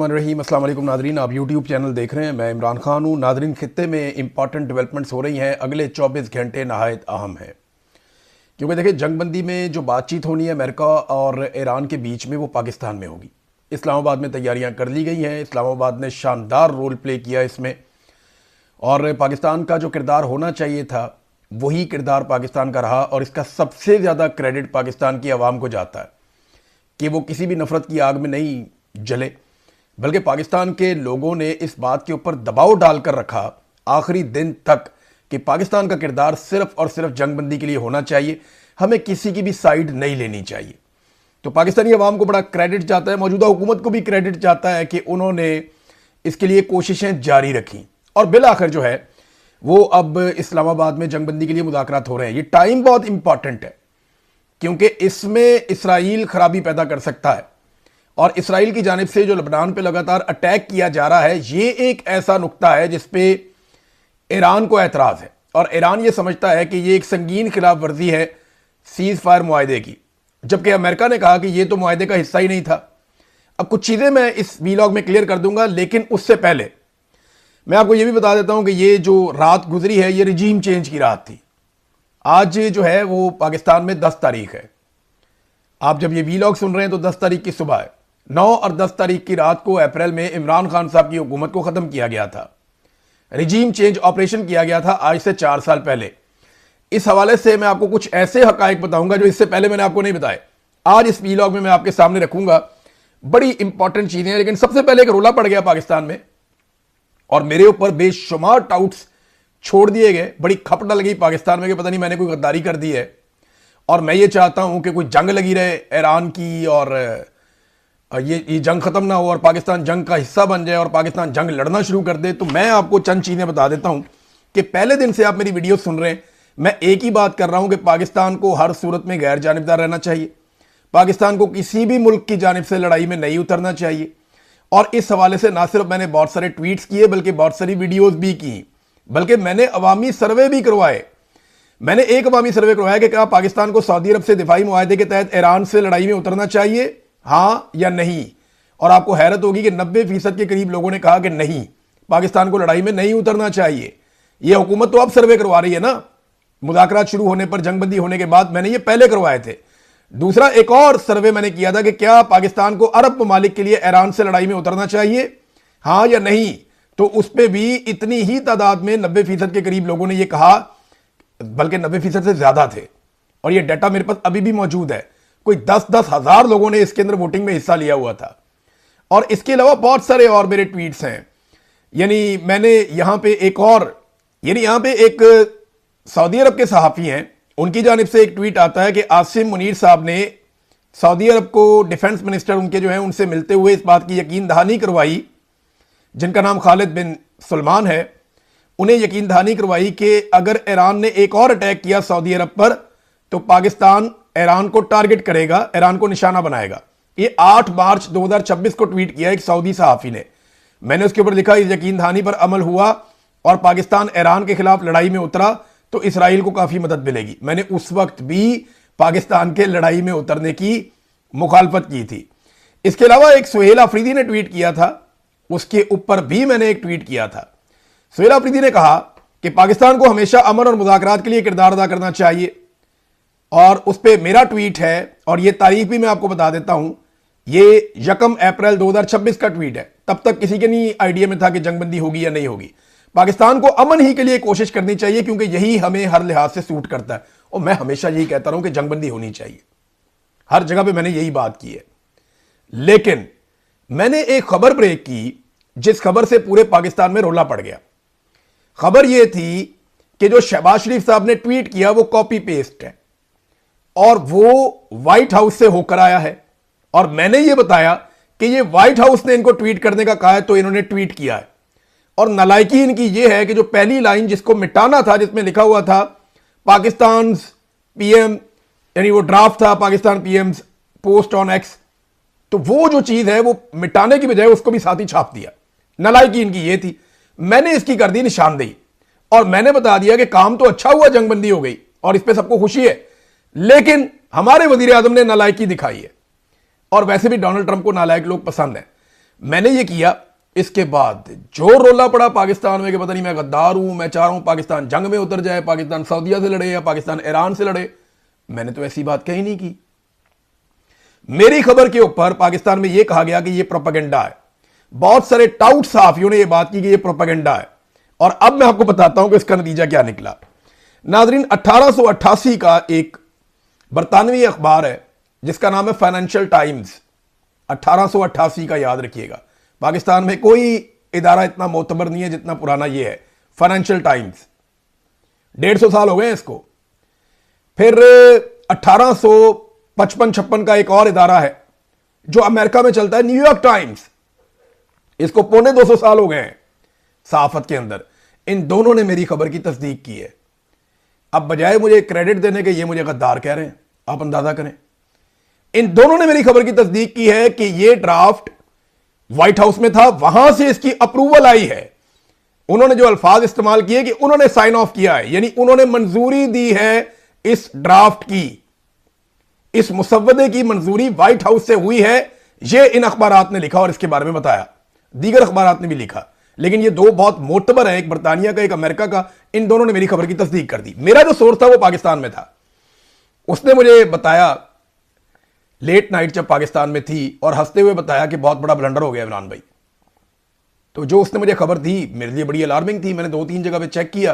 रहीम अस्सलाम वालेकुम नादरीन, आप यूट्यूब चैनल देख रहे हैं। मैं इमरान खान हूँ। नादरीन, खित्ते में इंपॉर्टेंट डेवलपमेंट्स हो रही हैं। अगले 24 घंटे नहायत अहम हैं, क्योंकि देखिए जंगबंदी में जो बातचीत होनी है अमेरिका और ईरान के बीच में, वो पाकिस्तान में होगी। इस्लामाबाद में तैयारियाँ कर ली गई हैं। इस्लामाबाद ने शानदार रोल प्ले किया इसमें, और पाकिस्तान का जो किरदार होना चाहिए था वही किरदार पाकिस्तान का रहा। और इसका सबसे ज़्यादा क्रेडिट पाकिस्तान की आवाम को जाता है कि वो किसी भी नफरत की आग में नहीं जले, बल्कि पाकिस्तान के लोगों ने इस बात के ऊपर दबाव डालकर रखा आखिरी दिन तक कि पाकिस्तान का किरदार सिर्फ और सिर्फ जंगबंदी के लिए होना चाहिए, हमें किसी की भी साइड नहीं लेनी चाहिए। तो पाकिस्तानी अवाम को बड़ा क्रेडिट जाता है, मौजूदा हुकूमत को भी क्रेडिट जाता है कि उन्होंने इसके लिए कोशिशें जारी रखी। और बिल आखिर जो है वो अब इस्लामाबाद में जंगबंदी के लिए मुज़ाकरात हो रहे हैं। ये टाइम बहुत इंपॉर्टेंट है, क्योंकि इसमें इसराइल खराबी पैदा कर सकता है। और इसराइल की जानिब से जो लबनान पे लगातार अटैक किया जा रहा है, ये एक ऐसा नुक्ता है जिस पे ईरान को एतराज़ है। और ईरान ये समझता है कि ये एक संगीन खिलाफ वर्जी है सीज़ फायर मुआहदे की, जबकि अमेरिका ने कहा कि ये तो मुआहदे का हिस्सा ही नहीं था। अब कुछ चीज़ें मैं इस वीलॉग में क्लियर कर दूंगा, लेकिन उससे पहले मैं आपको ये भी बता देता हूं कि ये जो रात गुजरी है ये रिजीम चेंज की रात थी। आज जो है वो पाकिस्तान में 10 तारीख है। आप जब ये वीलॉग सुन रहे हैं तो 10 तारीख की सुबह है। 9 और 10 तारीख की रात को अप्रैल में इमरान खान साहब की हुकूमत को ख़त्म किया गया था। रिजीम चेंज ऑपरेशन किया गया था आज से 4 साल पहले। इस हवाले से मैं आपको कुछ ऐसे हकायक बताऊंगा जो इससे पहले मैंने आपको नहीं बताए। आज इस वीलॉग में मैं आपके सामने रखूंगा। बड़ी इंपॉर्टेंट चीज़ें हैं, लेकिन सबसे पहले एक रोला पड़ गया पाकिस्तान में और मेरे ऊपर बेशुमार टाउट्स छोड़ दिए गए। बड़ी खप डल गई पाकिस्तान में कि पता नहीं मैंने कोई गद्दारी कर दी है। और मैं ये चाहता हूं कि कोई जंग लगी रहे ईरान की, और ये जंग खत्म ना हो और पाकिस्तान जंग का हिस्सा बन जाए और पाकिस्तान जंग लड़ना शुरू कर दे। तो मैं आपको चंद चीज़ें बता देता हूं कि पहले दिन से आप मेरी वीडियो सुन रहे हैं, मैं एक ही बात कर रहा हूं कि पाकिस्तान को हर सूरत में गैर जानिबदार रहना चाहिए। पाकिस्तान को किसी भी मुल्क की जानिब से लड़ाई में नहीं उतरना चाहिए। और इस हवाले से ना सिर्फ मैंने बहुत सारे ट्वीट्स किए, बल्कि बहुत सारी वीडियोज भी की, बल्कि मैंने अवामी सर्वे भी करवाए। मैंने एक अवामी सर्वे करवाया कि क्या पाकिस्तान को सऊदी अरब से दिफाई मुआहदे के तहत ईरान से लड़ाई में उतरना चाहिए, हाँ या नहीं। और आपको हैरत होगी कि 90% के करीब लोगों ने कहा कि नहीं, पाकिस्तान को लड़ाई में नहीं उतरना चाहिए। यह हुकूमत तो अब सर्वे करवा रही है ना, मुज़ाकरात शुरू होने पर, जंगबंदी होने के बाद। मैंने ये पहले करवाए थे। दूसरा एक और सर्वे मैंने किया था कि क्या पाकिस्तान को अरब ममालिक के लिए ईरान से लड़ाई में उतरना चाहिए, हाँ या नहीं। तो उस पर भी इतनी ही तादाद में 90% के करीब लोगों ने यह कहा, बल्कि 90% से ज्यादा थे। और यह डाटा मेरे पास अभी भी मौजूद है। कोई 10-10 हज़ार लोगों ने इसके अंदर वोटिंग में हिस्सा लिया हुआ था। और इसके अलावा बहुत सारे और मेरे ट्वीट्स हैं। यानी मैंने यहां पे एक और, यानी यहां पे एक सऊदी अरब के सहाफ़ी हैं, उनकी जानिब से एक ट्वीट आता है कि आसिम मुनीर साहब ने सऊदी अरब को डिफेंस मिनिस्टर उनके जो है उनसे मिलते हुए इस बात की यकीन दहानी करवाई, जिनका नाम खालिद बिन सलमान है, उन्हें यकीन दहानी करवाई कि अगर ईरान ने एक और अटैक किया सऊदी अरब पर तो पाकिस्तान ईरान को टारगेट करेगा, ईरान को निशाना बनाएगा। ये 8 मार्च 2026 को ट्वीट किया एक सऊदी सहाफ़ी ने। मैंने उसके ऊपर लिखा, इस यकीन दहानी पर अमल हुआ और पाकिस्तान ईरान के खिलाफ लड़ाई में उतरा तो इसराइल को काफ़ी मदद मिलेगी। मैंने उस वक्त भी पाकिस्तान के लड़ाई में उतरने की मुखालफत की थी। इसके अलावा एक सुहेल आफरीदी ने ट्वीट किया था, उसके ऊपर भी मैंने एक ट्वीट किया था। सुहेल आफरीदी ने कहा कि पाकिस्तान को हमेशा अमन और मुज़ाकरात के लिए किरदार अदा करना चाहिए। और उस पर मेरा ट्वीट है, और ये तारीख भी मैं आपको बता देता हूं, ये 1 अप्रैल 2026 का ट्वीट है। तब तक किसी के नहीं आइडिया में था कि जंगबंदी होगी या नहीं होगी। पाकिस्तान को अमन ही के लिए कोशिश करनी चाहिए, क्योंकि यही हमें हर लिहाज से सूट करता है। और मैं हमेशा यही कहता रहा हूं कि जंगबंदी होनी चाहिए, हर जगह पे मैंने यही बात की है। लेकिन मैंने एक खबर ब्रेक की जिस खबर से पूरे पाकिस्तान में रोला पड़ गया। खबर यह थी कि जो शहबाज शरीफ साहब ने ट्वीट किया वो कॉपी पेस्ट है, और वो व्हाइट हाउस से होकर आया है। और मैंने ये बताया कि ये व्हाइट हाउस ने इनको ट्वीट करने का कहा है, तो इन्होंने ट्वीट किया है। और नालायकी इनकी ये है कि जो पहली लाइन जिसको मिटाना था, जिसमें लिखा हुआ था पाकिस्तान पीएम, यानी वो ड्राफ्ट था Pakistan PM post on x, तो वो जो चीज है वो मिटाने की बजाय उसको भी साथ ही छाप दिया। नालायकी इनकी ये थी। मैंने इसकी कर दी निशानदेही, और मैंने बता दिया कि काम तो अच्छा हुआ, जंगबंदी हो गई और इस पर सबको खुशी है, लेकिन हमारे वजीर आजम ने नालायकी दिखाई है। और वैसे भी डोनाल्ड ट्रंप को नालायक लोग पसंद हैं। मैंने ये किया। इसके बाद जो रोला पड़ा पाकिस्तान में कि पता नहीं मैं गद्दार हूं, मैं चाह रहा हूं पाकिस्तान जंग में उतर जाए, पाकिस्तान सऊदीया से लड़े या पाकिस्तान ईरान से लड़े, मैंने तो ऐसी बात कही नहीं की। मेरी खबर के ऊपर पाकिस्तान में यह कहा गया कि यह प्रोपेगेंडा है। बहुत सारे टाउट सहाफियों ने यह बात की कि यह प्रोपेगेंडा है। और अब मैं आपको बताता हूं कि इसका नतीजा क्या निकला। नाजरीन, 1888 का एक बरतानवी अखबार है जिसका नाम है फाइनेंशियल टाइम्स। 1888 का याद रखिएगा। पाकिस्तान में कोई इदारा इतना मोतबर नहीं है जितना पुराना ये है, फाइनेंशियल टाइम्स। 150 साल हो गए इसको। फिर 1855-56 का एक और इदारा है जो अमेरिका में चलता है, न्यूयॉर्क टाइम्स। इसको पौने 200 साल हो गए हैं सहाफत के अंदर। इन दोनों ने मेरी खबर की तस्दीक की है। अब बजाय मुझे क्रेडिट देने के ये मुझे गद्दार कह रहे हैं। आप अंदाजा करें, इन दोनों ने मेरी खबर की तस्दीक की है कि ये ड्राफ्ट व्हाइट हाउस में था, वहां से इसकी अप्रूवल आई है। उन्होंने जो अल्फाज इस्तेमाल किए कि उन्होंने साइन ऑफ किया है, यानी उन्होंने मंजूरी दी है इस ड्राफ्ट की, इस मुसव्वदे की मंजूरी व्हाइट हाउस से हुई है। यह इन अखबारात ने लिखा और इसके बारे में बताया। दीगर अखबारात ने भी लिखा, लेकिन ये दो बहुत मोतबर है, एक बरतानिया का एक अमेरिका का। इन दोनों ने मेरी खबर की तस्दीक कर दी। मेरा जो सोर्स था वो पाकिस्तान में था। उसने मुझे बताया लेट नाइट जब पाकिस्तान में थी, और हंसते हुए बताया कि बहुत बड़ा ब्लंडर हो गया इमरान भाई। तो जो उसने मुझे खबर दी मेरे लिए बड़ी अलार्मिंग थी। मैंने 2-3 जगह पे चेक किया,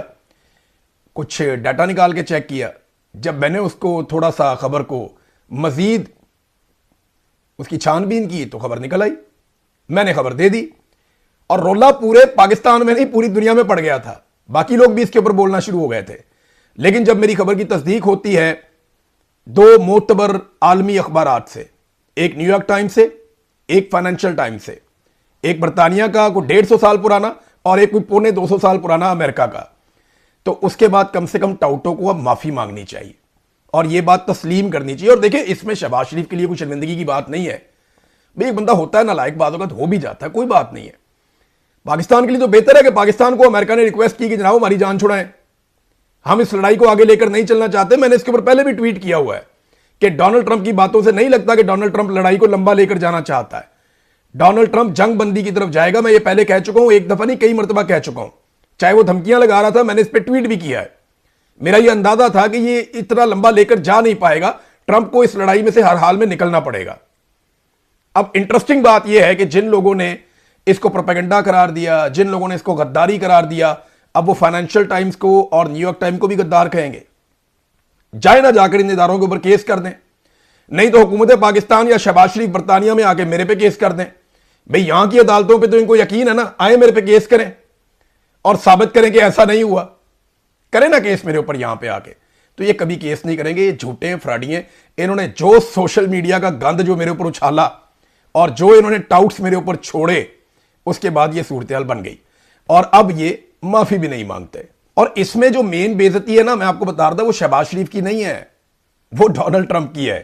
कुछ डाटा निकाल के चेक किया। जब मैंने उसको थोड़ा सा खबर को मजीद उसकी छानबीन की तो खबर निकल आई। मैंने खबर दे दी और रोला पूरे पाकिस्तान में नहीं पूरी दुनिया में पड़ गया था। बाकी लोग भी इसके ऊपर बोलना शुरू हो गए थे। लेकिन जब मेरी खबर की तस्दीक होती है दो मोतबर आलमी अखबारात से, एक न्यूयॉर्क टाइम्स से, एक फाइनेंशियल टाइम्स से, एक बरतानिया का कोई 150 साल पुराना और एक कोई पौने 200 साल पुराना अमेरिका का, तो उसके बाद कम से कम टाउटों को अब माफी मांगनी चाहिए और यह बात तस्लीम करनी चाहिए। और देखिए, इसमें शहबाज शरीफ के लिए कोई शर्मिंदगी की बात नहीं है भाई। एक बंदा होता है नालायक, बात होगा तो हो भी जाता है, कोई बात नहीं है। पाकिस्तान के लिए तो बेहतर है कि पाकिस्तान को अमेरिका ने रिक्वेस्ट की कि जनाब हमारी जान छुड़ाएं, हम इस लड़ाई को आगे लेकर नहीं चलना चाहते। मैंने इसके ऊपर पहले भी ट्वीट किया हुआ है कि डोनाल्ड ट्रंप की बातों से नहीं लगता कि डोनाल्ड ट्रंप लड़ाई को लंबा लेकर जाना चाहता है। डोनाल्ड ट्रंप जंग बंदी की तरफ जाएगा। मैं ये पहले कह चुका हूं, एक दफा नहीं कई मरतबा कह चुका हूं। चाहे वो धमकियां लगा रहा था, मैंने इस पर ट्वीट भी किया है। मेरा ये अंदाजा था कि ये इतना लंबा लेकर जा नहीं पाएगा, ट्रंप को इस लड़ाई में से हर हाल में निकलना पड़ेगा। अब इंटरेस्टिंग बात यह है कि जिन लोगों ने इसको प्रोपेगेंडा करार दिया, जिन लोगों ने इसको गद्दारी करार दिया, अब वो फाइनेंशियल टाइम्स को और न्यूयॉर्क टाइम्स को भी गद्दार कहेंगे। जाए ना जाकर इन इदारों के ऊपर केस कर दें, नहीं तो हुकूमत पाकिस्तान या शहबाज शरीफ बरतानिया में आके मेरे पे केस कर दें। भाई यहां की अदालतों पे तो इनको यकीन है ना, आए मेरे पे केस करें और साबित करें कि ऐसा नहीं हुआ। करें ना केस मेरे ऊपर यहां पे आके। तो ये कभी केस नहीं करेंगे, ये झूठे हैं, फ्रॉडी हैं। इन्होंने जो सोशल मीडिया का गंद जो मेरे ऊपर उछाला और जो इन्होंने टाउट्स मेरे ऊपर छोड़े, उसके बाद ये सूरत बन गई और अब ये माफी भी नहीं मांगते। और इसमें जो मेन बेइज्जती है ना, मैं आपको बता रहा था, वो शहबाज शरीफ की नहीं है, वो डोनाल्ड ट्रंप की है।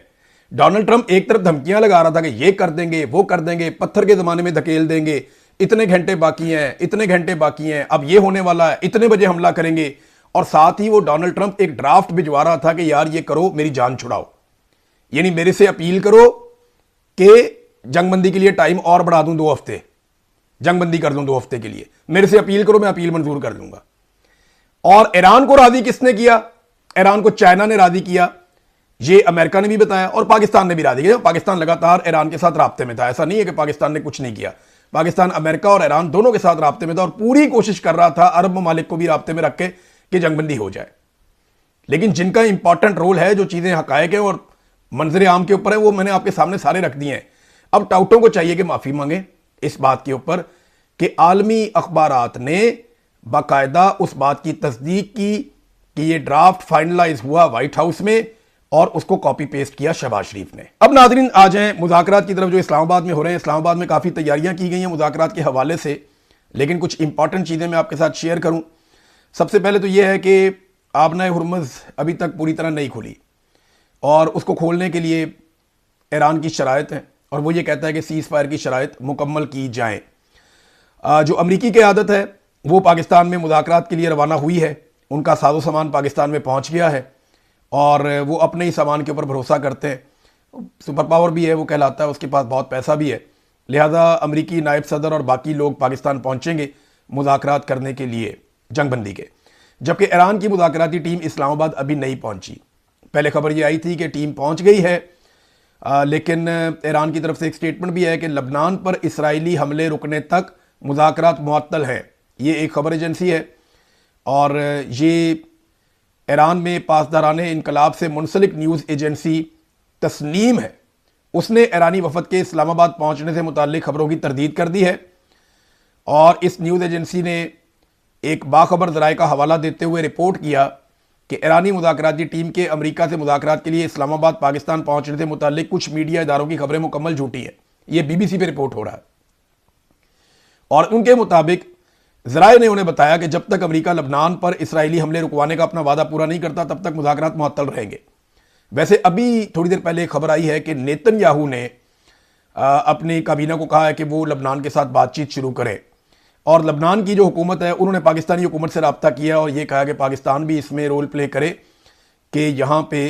डोनाल्ड ट्रंप एक तरफ धमकियां लगा रहा था कि ये कर देंगे, वो कर देंगे, पत्थर के जमाने में धकेल देंगे, इतने घंटे बाकी हैं, इतने घंटे बाकी हैं, अब ये होने वाला है, इतने बजे हमला करेंगे। और साथ ही वो डोनाल्ड ट्रंप एक ड्राफ्ट भिजवा रहा था कि यार ये करो, मेरी जान छुड़ाओ, यानी मेरे से अपील करो कि जंगबंदी के लिए टाइम और बढ़ा दूं 2 हफ्ते, जंगबंदी कर दूं 2 हफ्ते के लिए, मेरे से अपील करो, मैं अपील मंजूर कर दूंगा। और ईरान को राजी किसने किया? ईरान को चाइना ने राजी किया, ये अमेरिका ने भी बताया और पाकिस्तान ने भी राजी किया। पाकिस्तान लगातार ईरान के साथ राब्ते में था, ऐसा नहीं है कि पाकिस्तान ने कुछ नहीं किया। पाकिस्तान अमेरिका और ईरान दोनों के साथ राब्ते में था और पूरी कोशिश कर रहा था अरब ममालिक को भी राब्ते में रख के कि जंगबंदी हो जाए। लेकिन जिनका इंपॉर्टेंट रोल है, जो चीजें हकायक है और मंजर आम के ऊपर है, वो मैंने आपके सामने सारे रख दिए हैं। अब टाउटों को चाहिए कि माफी मांगे इस बात के ऊपर कि आलमी अखबारात ने बाकायदा उस बात की तस्दीक की कि ये ड्राफ्ट फाइनलाइज हुआ व्हाइट हाउस में और उसको कॉपी पेस्ट किया शहबाज शरीफ ने। अब नाज़रीन आ जाएं मुज़ाकरात की तरफ जो इस्लामाबाद में हो रहे हैं। इस्लामाबाद में काफ़ी तैयारियां की गई हैं मुज़ाकरात के हवाले से, लेकिन कुछ इंपॉर्टेंट चीज़ें मैं आपके साथ शेयर करूं। सबसे पहले तो यह है कि आबना हुर्मुज़ अभी तक पूरी तरह नहीं खुली और उसको खोलने के लिए ईरान की शराइत हैं और वो ये कहता है कि सीज़ फायर की शराइत मुकम्मल की जाए। जो अमरीकी क़यादत है वो पाकिस्तान में मुज़ाकरात के लिए रवाना हुई है, उनका साजो सामान पाकिस्तान में पहुँच गया है और वो अपने ही सामान के ऊपर भरोसा करते हैं। सुपर पावर भी है वो कहलाता है, उसके पास बहुत पैसा भी है लिहाजा अमरीकी नायब सदर और बाकी लोग पाकिस्तान पहुंचेंगे मुज़ाकरात करने के लिए जंगबंदी के, जबकि ईरान की मुज़ाकराती टीम इस्लामाबाद अभी नहीं पहुंची। पहले खबर ये आई थी कि टीम पहुंच गई है, लेकिन ईरान की तरफ से एक स्टेटमेंट भी है कि लबनान पर इसराइली हमले रुकने तक मुज़ाकरात मुअत्तल हैं। ये एक खबर एजेंसी है और ये ईरान में पासदाराने इनकलाब से मुंसलिक न्यूज़ एजेंसी तस्नीम है, उसने ईरानी वफद के इस्लामाबाद पहुंचने से मुताल्लिक खबरों की तरदीद कर दी है। और इस न्यूज़ एजेंसी ने एक बाखबर ज़राए का हवाला देते हुए रिपोर्ट किया कि ईरानी मुज़ाकराती टीम के अमेरिका से मुज़ाकरात के लिए इस्लामाबाद पाकिस्तान पहुंचने से मुताल्लिक कुछ मीडिया इदारों की खबरें मुकम्मल झूठी हैं। यह बीबीसी पे रिपोर्ट हो रहा है और उनके मुताबिक ज़राए ने उन्हें बताया कि जब तक अमेरिका लबनान पर इसराइली हमले रुकवाने का अपना वादा पूरा नहीं करता तब तक मुज़ाकरात मुअत्तल रहेंगे। वैसे अभी थोड़ी देर पहले खबर आई है कि नेतन्याहू ने अपनी काबीना को कहा है कि वो लबनान के साथ बातचीत शुरू करें और लबनान की जो हुकूमत है उन्होंने पाकिस्तानी हुकूमत से रब्ता किया और ये कहा कि पाकिस्तान भी इसमें रोल प्ले करे कि यहाँ पे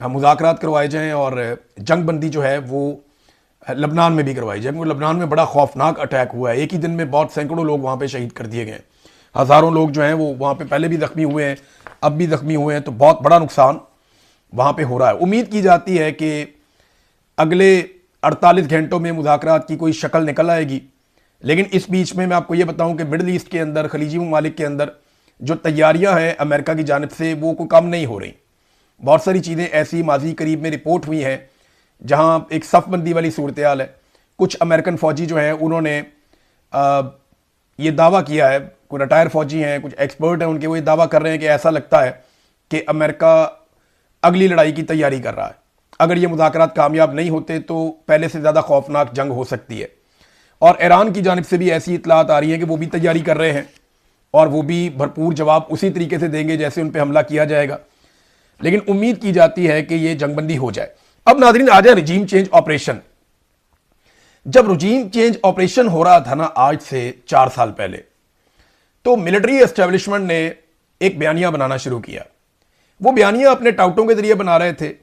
मुज़ाकरात करवाए जाएँ और जंगबंदी जो है वो लबनान में भी करवाई जाए, क्योंकि लबनान में बड़ा खौफनाक अटैक हुआ है। एक ही दिन में बहुत सैकड़ों लोग वहाँ पे शहीद कर दिए गए, हज़ारों लोग जो हैं वो वहाँ पे पहले भी ज़ख्मी हुए हैं, अब भी ज़ख्मी हुए हैं, तो बहुत बड़ा नुकसान वहाँ पे हो रहा है। उम्मीद की जाती है कि अगले 48 घंटों में मुज़ाकरात की कोई शक्ल निकल आएगी। लेकिन इस बीच में मैं आपको ये बताऊं कि मिडल ईस्ट के अंदर, खलीजी ममालिक के अंदर जो तैयारियां हैं अमेरिका की जानिब से वो कोई कम नहीं हो रही। बहुत सारी चीज़ें ऐसी माजी करीब में रिपोर्ट हुई हैं जहां एक सफ़बंदी वाली सूरत हाल है। कुछ अमेरिकन फ़ौजी जो हैं उन्होंने ये दावा किया है, कोई रिटायर फ़ौजी हैं, कुछ एक्सपर्ट हैं उनके, वो ये दावा कर रहे हैं कि ऐसा लगता है कि अमेरिका अगली लड़ाई की तैयारी कर रहा है। अगर ये मुज़ाकरात कामयाब नहीं होते तो पहले से ज़्यादा खौफनाक जंग हो सकती है। और ईरान की जानिब से भी ऐसी इतलात आ रही है कि वो भी तैयारी कर रहे हैं और वो भी भरपूर जवाब उसी तरीके से देंगे जैसे उन पर हमला किया जाएगा। लेकिन उम्मीद की जाती है कि ये जंगबंदी हो जाए। अब नाज़रीन आ जाए रजीम चेंज ऑपरेशन। जब रजीम चेंज ऑपरेशन हो रहा था ना आज से 4 साल पहले, तो मिलिट्री एस्टेब्लिशमेंट ने एक बयानिया बनाना शुरू किया। वो बयानिया अपने टाउटों के जरिए बना रहे थे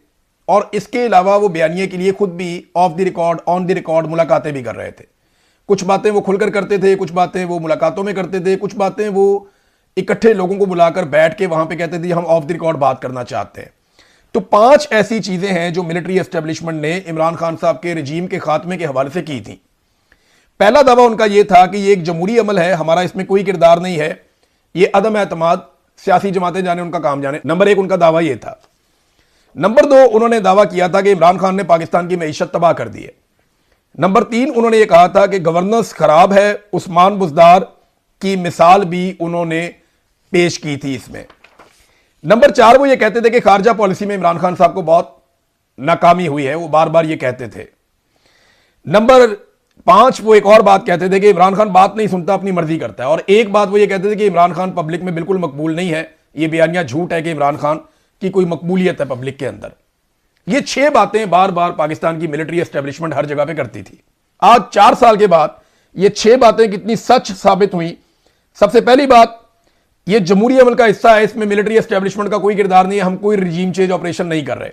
और इसके अलावा वो बयानिए के लिए खुद भी of the record, on the record मुलाकातें भी कर रहे थे। कुछ बातें वो खुलकर करते थे, कुछ बातें वो मुलाकातों में करते थे, कुछ बातें वो इकट्ठे लोगों को बुलाकर बैठ के वहां पे कहते थे हम ऑफ द रिकॉर्ड बात करना चाहते हैं। तो 5 ऐसी चीजें हैं जो मिलिट्री एस्टेब्लिशमेंट ने इमरान खान साहब के रजीम के खात्मे के हवाले से की थी। पहला दावा उनका यह था कि यह एक जमहूरी अमल है, हमारा इसमें कोई किरदार नहीं है, यह अदम एतमाद, सियासी जमातें जाने उनका काम जाने। नंबर 1 उनका दावा यह था। नंबर 2 उन्होंने दावा किया था कि इमरान खान ने पाकिस्तान की मईशत तबाह कर दी है। नंबर 3 उन्होंने ये कहा था कि गवर्नेंस खराब है। उस्मान बुज़दार की मिसाल भी उन्होंने पेश की थी इसमें। नंबर 4 वो ये कहते थे कि खारजा पॉलिसी में इमरान खान साहब को बहुत नाकामी हुई है, वो बार बार ये कहते थे। नंबर 5 वो एक और बात कहते थे कि इमरान खान बात नहीं सुनता, अपनी मर्जी करता है। और एक बात वो ये कहते थे कि इमरान खान पब्लिक में बिल्कुल मकबूल नहीं है। ये बयानिया झूठ है कि इमरान खान की कोई मकबूलियत है पब्लिक के अंदर। ये 6 बातें बार बार पाकिस्तान की मिलिट्री एस्टेब्लिशमेंट हर जगह पे करती थी। आज 4 साल के बाद ये 6 बातें कितनी सच साबित हुई। सबसे पहली बात, ये जमहूरी अमल का हिस्सा है, इसमें मिलिट्री एस्टेब्लिशमेंट का कोई किरदार नहीं है, हम कोई रजीम चेंज ऑपरेशन नहीं कर रहे।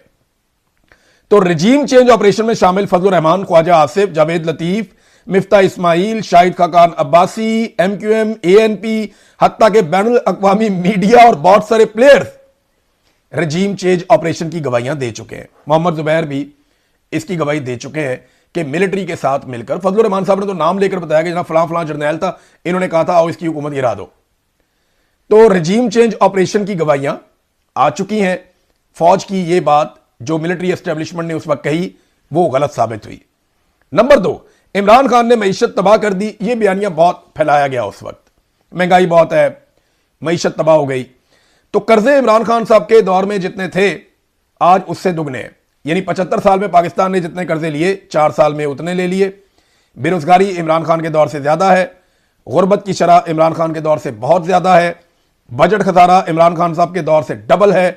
तो रजीम चेंज ऑपरेशन में शामिल फजलुर रहमान, ख्वाजा आसिफ, जावेद लतीफ, मिफ्ता इस्माइल, शाहिद खाकान अब्बासी, MQM, ANP, हत्ता के बैनुल अक़वामी मीडिया और बहुत सारे प्लेयर्स रजीम चेंज ऑपरेशन की गवाहियां दे चुके हैं। मोहम्मद जुबैर भी इसकी गवाही दे चुके हैं कि मिलिट्री के साथ मिलकर, फजलुर रहमान साहब ने तो नाम लेकर बताया कि जनाब फलां फलां जर्नैल था, इन्होंने कहा था आओ इसकी हुकूमत गिरा दो। तो रजीम चेंज ऑपरेशन की गवाहियां आ चुकी हैं। फौज की यह बात जो मिलिट्री एस्टेब्लिशमेंट ने उस वक्त कही वो गलत साबित हुई। नंबर 2, इमरान खान ने मईशत तबाह कर दी। यह बयानिया बहुत फैलाया गया उस वक्त, महंगाई बहुत है, मईशत तबाह हो गई। तो कर्जे इमरान खान साहब के दौर में जितने थे आज उससे दुगने हैं। यानी 75 साल में पाकिस्तान ने जितने कर्जे लिए 4 साल में उतने ले लिए। बेरोजगारी इमरान खान के दौर से ज्यादा है। गुर्बत की शरह इमरान खान के दौर से बहुत ज्यादा है। बजट खसारा इमरान खान साहब के दौर से डबल है।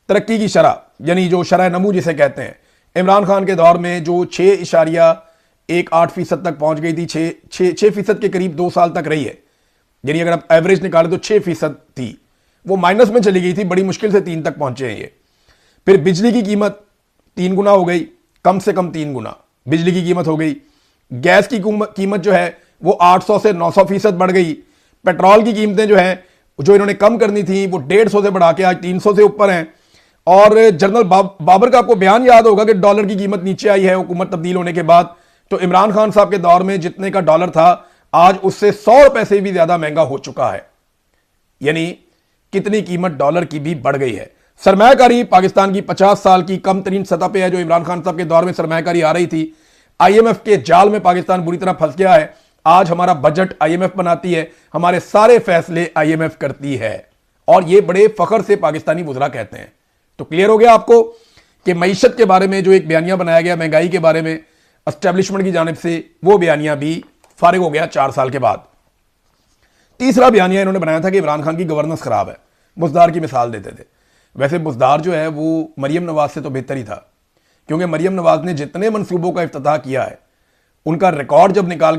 तरक्की की शरह, यानी जो शरह नमू जिसे कहते हैं, इमरान खान के दौर में जो 6.18% तक पहुंच गई थी, 6% के करीब 2 साल तक रही है। यानी अगर आप एवरेज निकालें तो 6% थी, वो माइनस में चली गई थी, बड़ी मुश्किल से 3 तक पहुंचे हैं ये। फिर बिजली की कीमत 3 गुना हो गई, कम से कम 3 गुना बिजली की कीमत हो गई। गैस की कीमत जो है वो 800 से 900% बढ़ गई। पेट्रोल की कीमतें जो हैं, जो इन्होंने कम करनी थी, वो 150 से बढ़ा के आज 300 से ऊपर हैं। और जनरल बाबर का आपको बयान याद होगा कि डॉलर की कीमत नीचे आई है हुकूमत तब्दील होने के बाद। तो इमरान खान साहब के दौर में जितने का डॉलर था, आज उससे 100 रुपए से भी ज्यादा महंगा हो चुका है। यानी कितनी कीमत डॉलर की भी बढ़ गई है। सरमायाकारी पाकिस्तान की 50 साल की कम तरीन सतह पे है। जो इमरान खान साहब के दौर में सरमायाकारी आ रही थी, आईएमएफ के जाल में पाकिस्तान बुरी तरह फंस गया है। आज हमारा बजट आईएमएफ बनाती है, हमारे सारे फैसले आईएमएफ करती है, और ये बड़े फख्र से पाकिस्तानी वुज़रा कहते हैं। तो क्लियर हो गया आपको कि मईशत के बारे में जो एक बयानिया बनाया गया, महंगाई के बारे में एस्टेब्लिशमेंट की जानिब से, वो बयानिया भी फारिग हो गया 4 साल के बाद। तीसरा बयानिया इन्होंने बनाया था कि इमरान खान की गवर्नेंस खराब है। बुज़दार की मिसाल देते थे। वैसे बुज़दार जो है वो मरियम नवाज से तो बेहतर ही था, क्योंकि मरियम नवाज ने जितने मंसूबों का इफ्तिताह किया है, उनका रिकॉर्ड जब निकाल